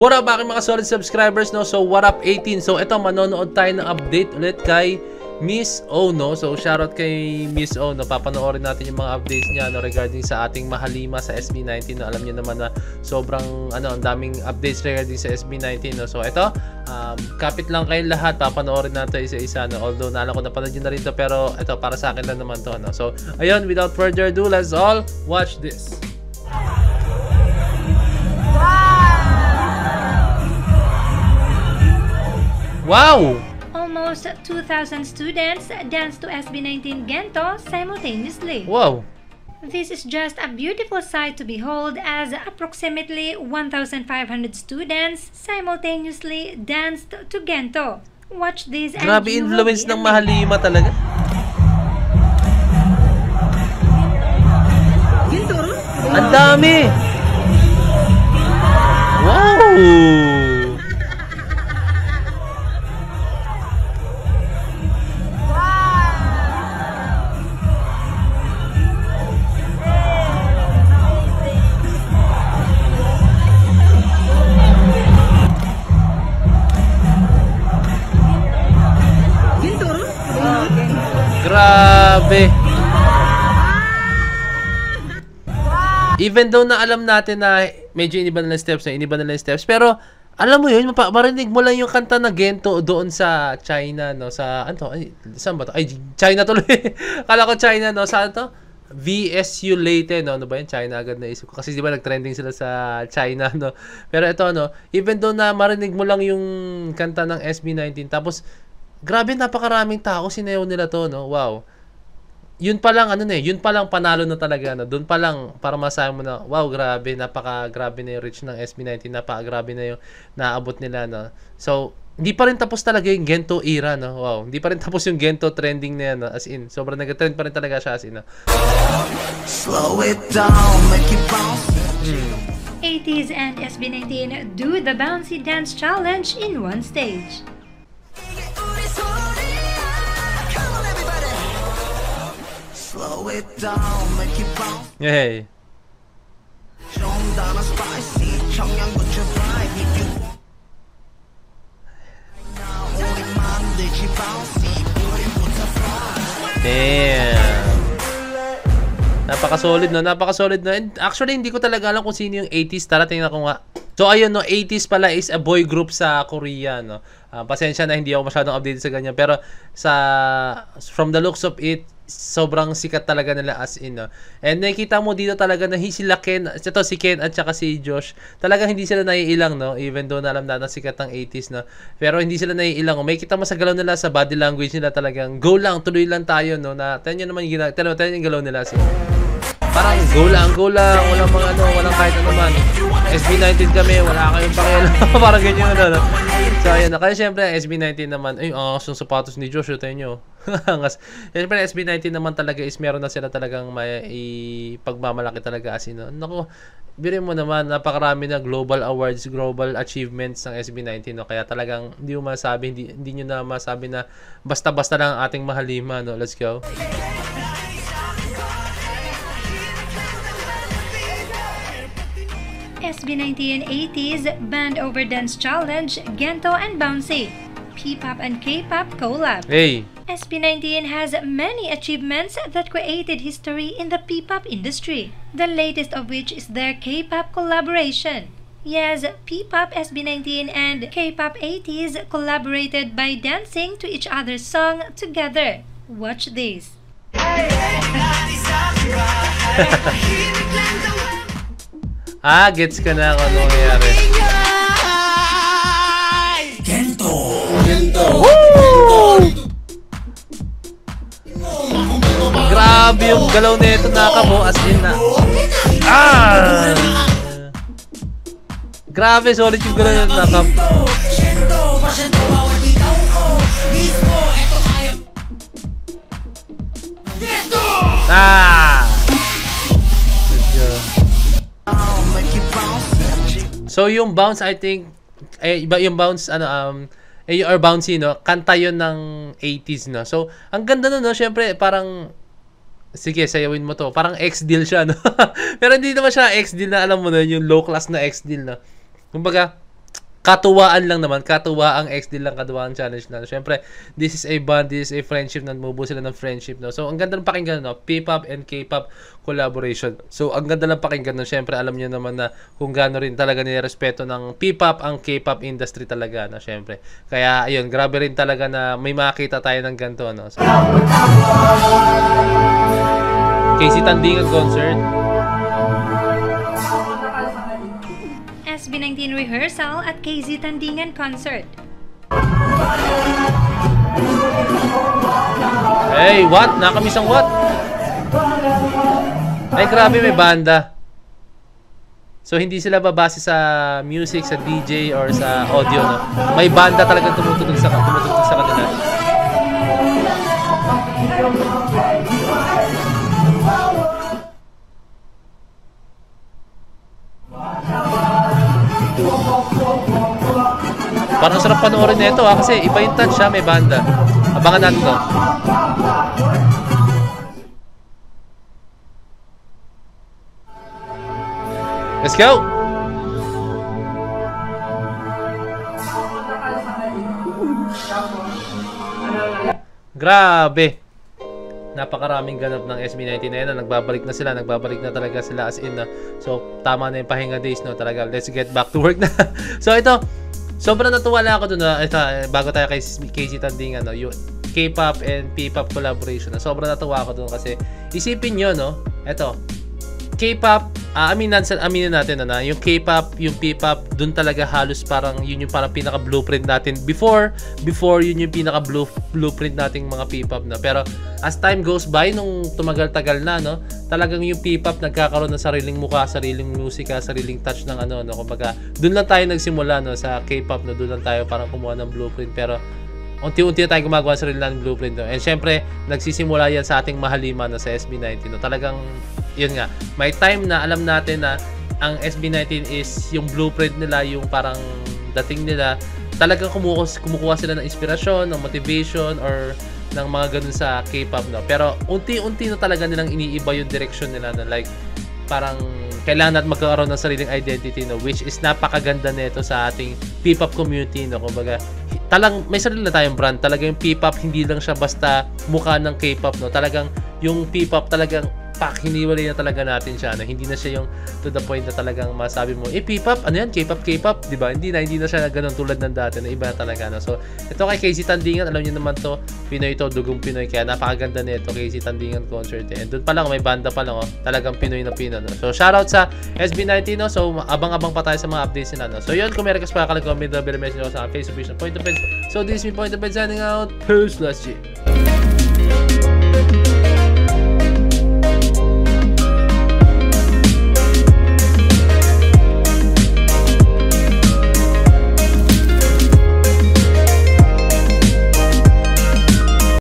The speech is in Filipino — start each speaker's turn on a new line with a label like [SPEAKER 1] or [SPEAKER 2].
[SPEAKER 1] What up aking mga solid subscribers, no? So what up 18? So ito, manonood tayo ng update ulit kay Miss O, no? So shoutout kay Miss O, no? Papanoorin natin yung mga updates niya, no? Regarding sa ating mahalima sa SB19, no? Alam niyo naman na sobrang ang daming updates regarding sa SB19, no? So ito, kapit lang kayo lahat, papanoorin natin isa-isa, no? Although naalam ko napanood nyo na rin to, pero ito para sa akin lang naman to, no? So ayun, without further ado, let's all watch this. Wow!
[SPEAKER 2] Almost 2,000 students dance to SB19 Gento simultaneously.
[SPEAKER 1] Wow!
[SPEAKER 2] This is just a beautiful sight to behold as approximately 1,500 students simultaneously danced to Gento. Watch this and
[SPEAKER 1] grabe
[SPEAKER 2] you
[SPEAKER 1] influence
[SPEAKER 2] will be
[SPEAKER 1] ng mahalima talaga. Ang dami! Wow! Grabe. Even though na alam natin na medyo iniba na lang steps, pero alam mo yun, marinig mo lang yung kanta na Gento doon sa China, no? Sa, ano to? Ay, saan ba to? Ay, China tuloy. Kala ko China, no? Saan to? VSU Leyte, no? Ano ba yun? China agad na isip ko. Kasi di ba nag-trending sila sa China, no? Pero ito, no? Even though na marinig mo lang yung kanta ng SB19, tapos grabe, napakaraming tao sinayaw nila to, no? Wow. Yun pa lang, yun pa lang panalo na talaga, no? Doon pa lang, para masabi mo na, wow, grabe, napaka-grabe na yung reach ng SB19, napaka-grabe na yung naabot nila, no? So, hindi pa rin tapos talaga yung Gento era, no? Wow, hindi pa rin tapos yung Gento trending na yan, no? As in, sobrang nag-trend pa rin talaga siya, as in, no?
[SPEAKER 3] Slow it down, make it bounce.
[SPEAKER 2] 80s and SB19 do the bouncy dance challenge in one stage.
[SPEAKER 3] Slow it down, make it bounce.
[SPEAKER 1] Hey. Damn. Napaka-solid, no? Napaka-solid, no? And actually, hindi ko talaga alam kung sino yung 80s. Tara, tingnan ko nga. So, ayun, no? 80s pala is a boy group sa Korea, no? Pasensya na, hindi ako masyadong updated sa ganyan. Pero, from the looks of it, sobrang sikat talaga nila as in, no? And nakikita mo dito talaga na sila Ken, si Ken at saka si Josh, talagang hindi sila naiilang, no? Even though na alam natin sikat ng 80s, no? Pero hindi sila naiilang. May kita mo sa galaw nila, sa body language nila talagang, go lang, tuloy lang tayo, no? Na, tayo naman yung galaw nila. So, parang go lang, walang kahit ano man. SB19 kami, wala kayong pakialam. Parang ganyan, no? So, ayun, kaya syempre, SB19 naman, ay, ang sapatos ni Josh, tayo nyo. Syempre, SB19 naman talaga is meron na sila talagang may pagmamalaki talaga as in, no? Naku, birin mo naman, napakarami na global awards, global achievements ng SB19, no? Kaya talagang hindi mo masabi, hindi nyo na masabi na basta-basta lang ang ating mahalima, no? Let's go.
[SPEAKER 2] SB19 80s Band Over Dance Challenge, Gento and Bouncy, P-pop and K-pop collab.
[SPEAKER 1] Hey!
[SPEAKER 2] SB19 has many achievements that created history in the P-pop industry, the latest of which is their K-pop collaboration. Yes, P-pop SB19 and K-pop 80s collaborated by dancing to each other's song together. Watch this.
[SPEAKER 1] Gets ka na kung ano nangyayari.
[SPEAKER 3] Gento.
[SPEAKER 1] Woo! Grabe yung galaw nito, nakakabo, as in na. Grabe, solid yung galaw nito, nakakabo. So yung bounce, I think, iba yung bounce, or bouncy, no? Kanta yun ng 80s, no? So, ang ganda nun, no? Siyempre, parang, sige, sayawin mo to. Parang X-Deal siya, no? Pero hindi naman siya X-Deal na, alam mo na, yung low class na X-Deal, no? Kumbaga, katuwaan lang naman, katuwaang XD lang, katuwaang challenge na. Siyempre, this is a bond, this is a friendship, nagmubuo sila ng friendship, no? So, ang ganda ng pakinggan, no? P-pop and K-pop collaboration. So, ang ganda ng pakinggan, no? Siyempre, alam niyo naman na kung gaano rin talaga nirespeto ng P-pop ang K-pop industry talaga, no? Siyempre. Kaya, ayun, grabe rin talaga na may makita tayo ng ganito, no? So, Casey Tandingan concert.
[SPEAKER 2] SB19 rehearsal at KZ Tandingan concert.
[SPEAKER 1] Hey, what? Nakamiss ang what? Ay, grabe, may banda. So, hindi sila babase sa music, sa DJ, or sa audio, no? May banda talagang tumutugtog sa kanila. Parang sarap panoorin nito kasi iba yung touch siya, may banda. Abangan natin to. Let's go! Grabe! Napakaraming ganap ng SB19 na yan na nagbabalik na talaga sila as in na. So, tama na yung pahinga days, no? Talaga, let's get back to work na. So, ito, sobrang natuwa lang ako dun, ito, bago tayo kay Casey Tandingan, no? Yung K-pop and P-pop collaboration, na sobrang natuwa ako dun kasi isipin nyo, no? Ito, K-pop, aminin natin na yung K-pop, yung P-pop, dun talaga halos parang yun yung parang pinaka blueprint natin before yun yung pinaka blueprint nating mga P-pop na. Pero as time goes by, nung tumagal-tagal na, no, talagang yung P-pop nagkakaroon ng sariling mukha, sariling musika, sariling touch ng ano, no. Kumbaga, dun lang tayo nagsimula, no, sa K-pop, no, dun lang tayo parang kumuha ng blueprint. Pero unti-unti na tayo gumagawa sa sarili ng blueprint, no? And syempre, nagsisimula yan sa ating mahalima, no, sa SB19, no? Talagang, yun nga, may time na alam natin na ang SB19 is yung blueprint nila, yung parang dating nila, talagang kumukuha sila ng inspirasyon, ng motivation, or ng mga ganun sa K-pop, no? Pero unti-unti na talaga nilang iniiba yung direction nila, na like, parang kailangan natin magkaroon ng sariling identity, no, which is napakaganda nito sa ating P-pop community, no. Kumbaga, may sarili na tayong brand. Talaga yung P-pop, hindi lang siya basta mukha ng K-pop, no. Talagang yung P-pop talagang hiniwalay na talaga natin siya, no? Hindi na siya yung to the point na talagang masabi mo, P-pop, ano yan? K-pop, di ba? Hindi na siya ganun tulad ng dati, na iba na talaga, no? So, ito kay Casey Tandingan, alam niyo naman to, Pinoy to, dugong Pinoy, kaya napakaganda nito, Casey Tandingan concert. And doon pa lang, may banda pa lang, oh, talagang Pinoy na Pinoy, no? So, shoutout sa SB19, no? So, abang-abang pa tayo sa mga updates nila, no? So, yun, kung may request pa, comment na message nyo sa Facebook page ng Point of Peds. So, this is me, Point of Peds, signing out. Peace, last G.